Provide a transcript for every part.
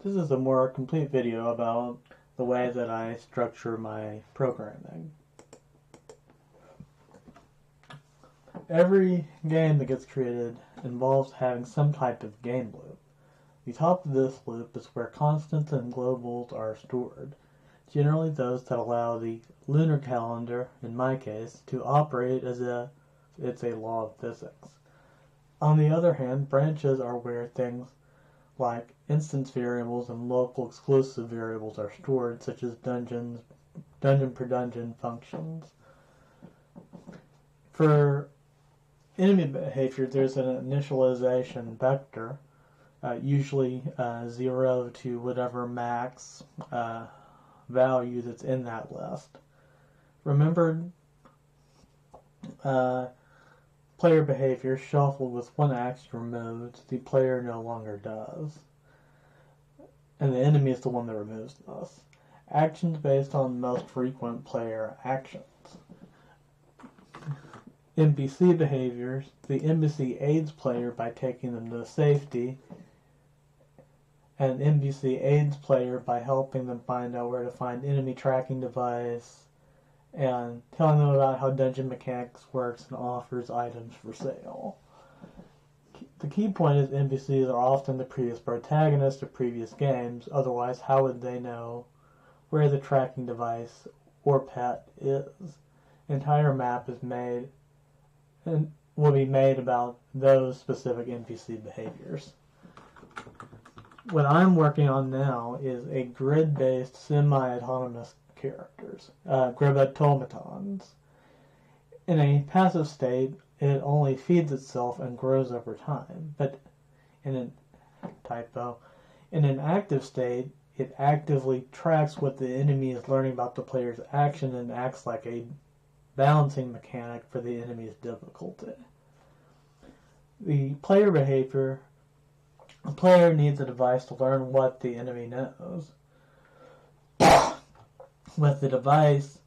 This is a more complete video about the way that I structure my programming. Every game that gets created involves having some type of game loop. The top of this loop is where constants and globals are stored, generally those that allow the lunar calendar, in my case, to operate as if it's a law of physics. On the other hand, branches are where things like instance variables and local exclusive variables are stored, such as dungeon per dungeon functions. For enemy behavior, there's an initialization vector, usually 0 to whatever max value that's in that list. Remember, player behavior shuffled with one action removed, the player no longer does. And the enemy is the one that removes this. Actions based on the most frequent player actions. NPC behaviors. The NPC aids player by taking them to safety, and NPC aids player by helping them find out where to find enemy tracking device and telling them about how dungeon mechanics works and offers items for sale. The key point is NPCs are often the previous protagonists of previous games, otherwise how would they know where the tracking device or pet is? The entire map is made and will be made about those specific NPC behaviors. What I'm working on now is a grid-based semi-autonomous characters, grid automatons. In a passive state, it only feeds itself and grows over time, but in an active state, it actively tracks what the enemy is learning about the player's action and acts like a balancing mechanic for the enemy's difficulty. The player behavior, a player needs a device to learn what the enemy knows. With the device,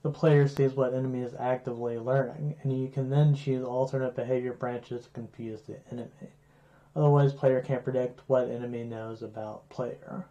the player sees what enemy is actively learning, and you can then choose alternate behavior branches to confuse the enemy. Otherwise, player can't predict what enemy knows about player.